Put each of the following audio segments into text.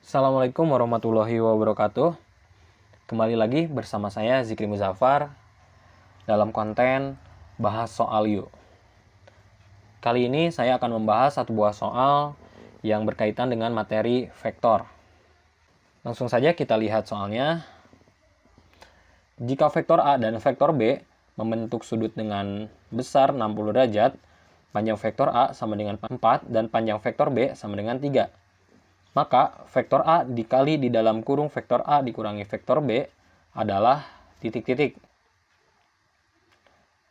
Assalamualaikum warahmatullahi wabarakatuh. Kembali lagi bersama saya Zikri Muzaffar dalam konten Bahas Soal Yuk. Kali ini saya akan membahas satu buah soal yang berkaitan dengan materi vektor. Langsung saja kita lihat soalnya. Jika vektor A dan vektor B membentuk sudut dengan besar 60 derajat, panjang vektor A sama dengan 4 dan panjang vektor B sama dengan 3. Maka vektor A dikali di dalam kurung vektor A dikurangi vektor B adalah titik-titik.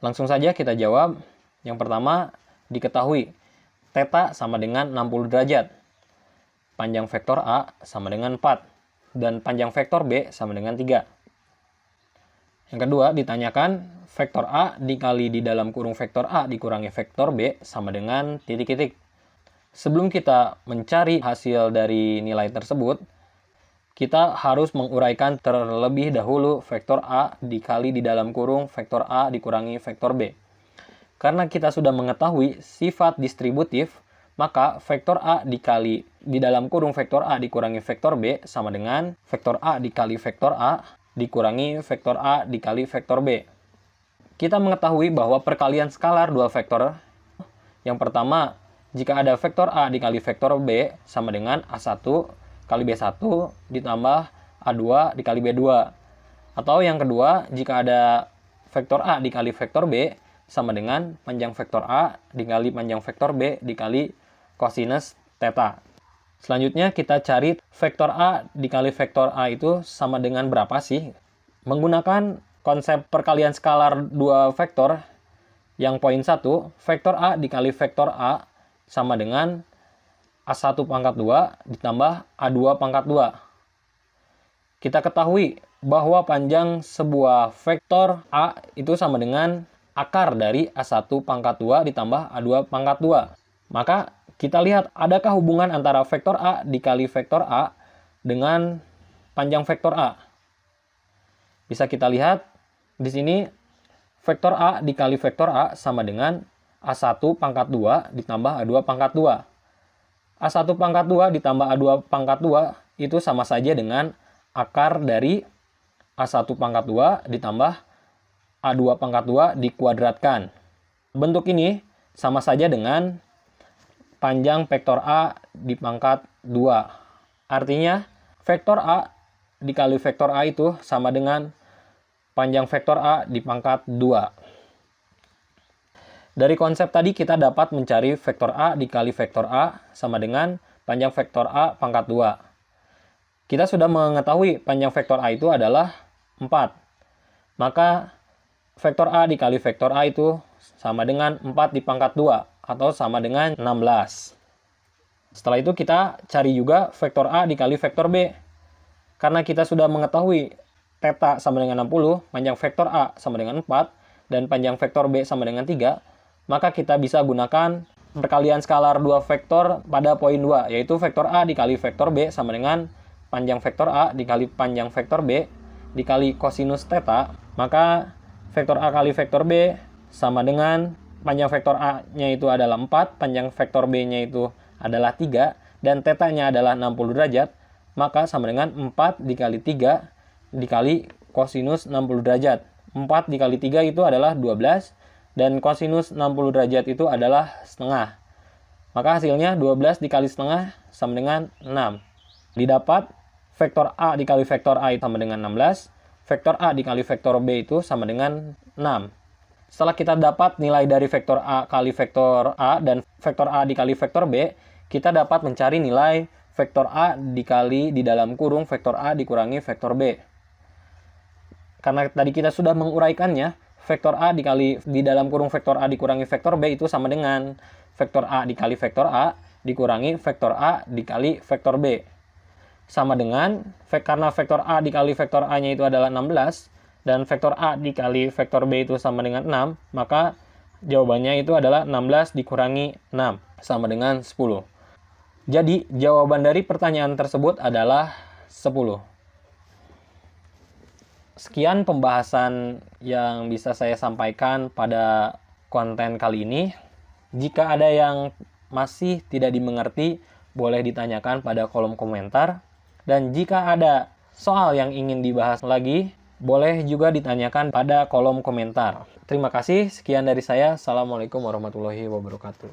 Langsung saja kita jawab. Yang pertama, diketahui θ sama dengan 60 derajat. Panjang vektor A sama dengan 4. Dan panjang vektor B sama dengan 3. Yang kedua, ditanyakan vektor A dikali di dalam kurung vektor A dikurangi vektor B sama dengan titik-titik. Sebelum kita mencari hasil dari nilai tersebut, kita harus menguraikan terlebih dahulu vektor A dikali di dalam kurung vektor A dikurangi vektor B. Karena kita sudah mengetahui sifat distributif, maka vektor A dikali di dalam kurung vektor A dikurangi vektor B sama dengan vektor A dikali vektor A dikurangi vektor A dikali vektor B. Kita mengetahui bahwa perkalian skalar dua vektor. Yang pertama, jika ada vektor A dikali vektor B sama dengan A1 kali B1 ditambah A2 dikali B2. Atau yang kedua, jika ada vektor A dikali vektor B sama dengan panjang vektor A dikali panjang vektor B dikali kosinus θ. Selanjutnya kita cari vektor A dikali vektor A itu sama dengan berapa sih? Menggunakan konsep perkalian skalar dua vektor, yang poin 1, vektor A dikali vektor A sama dengan A1 pangkat 2 ditambah A2 pangkat 2. Kita ketahui bahwa panjang sebuah vektor A itu sama dengan akar dari A1 pangkat 2 ditambah A2 pangkat 2. Maka kita lihat adakah hubungan antara vektor A dikali vektor A dengan panjang vektor A. Bisa kita lihat di sini vektor A dikali vektor A sama dengan A1 pangkat 2 ditambah A2 pangkat 2. A1 pangkat 2 ditambah A2 pangkat 2 itu sama saja dengan akar dari A1 pangkat 2 ditambah A2 pangkat 2 dikuadratkan. Bentuk ini sama saja dengan panjang vektor A dipangkat 2. Artinya, vektor A dikali vektor A itu sama dengan panjang vektor A dipangkat 2. Dari konsep tadi kita dapat mencari vektor A dikali vektor A sama dengan panjang vektor A pangkat 2. Kita sudah mengetahui panjang vektor A itu adalah 4. Maka vektor A dikali vektor A itu sama dengan 4 dipangkat 2 atau sama dengan 16. Setelah itu kita cari juga vektor A dikali vektor B. Karena kita sudah mengetahui θ sama dengan 60, panjang vektor A sama dengan 4, dan panjang vektor B sama dengan 3, maka kita bisa gunakan perkalian skalar dua vektor pada poin 2, yaitu vektor A dikali vektor B sama dengan panjang vektor A dikali panjang vektor B dikali kosinus θ. Maka vektor A kali vektor B sama dengan panjang vektor A-nya itu adalah 4, panjang vektor B-nya itu adalah 3, dan θ-nya adalah 60 derajat, maka sama dengan 4 dikali 3 dikali kosinus 60 derajat. 4 dikali 3 itu adalah 12, dan kosinus 60 derajat itu adalah setengah. Maka hasilnya 12 dikali setengah sama dengan 6. Didapat vektor A dikali vektor A itu sama dengan 16, vektor A dikali vektor B itu sama dengan 6. Setelah kita dapat nilai dari vektor A kali vektor A dan vektor A dikali vektor B, kita dapat mencari nilai vektor A dikali di dalam kurung vektor A dikurangi vektor B. Karena tadi kita sudah menguraikannya, vektor A dikali di dalam kurung vektor A dikurangi vektor B itu sama dengan vektor A dikali vektor A dikurangi vektor A dikali vektor B. Sama dengan, karena vektor A dikali vektor A-nya itu adalah 16, dan vektor A dikali vektor B itu sama dengan 6, maka jawabannya itu adalah 16 dikurangi 6, sama dengan 10. Jadi, jawaban dari pertanyaan tersebut adalah 10. Sekian pembahasan yang bisa saya sampaikan pada konten kali ini. Jika ada yang masih tidak dimengerti, boleh ditanyakan pada kolom komentar. Dan jika ada soal yang ingin dibahas lagi, boleh juga ditanyakan pada kolom komentar. Terima kasih, sekian dari saya. Assalamualaikum warahmatullahi wabarakatuh.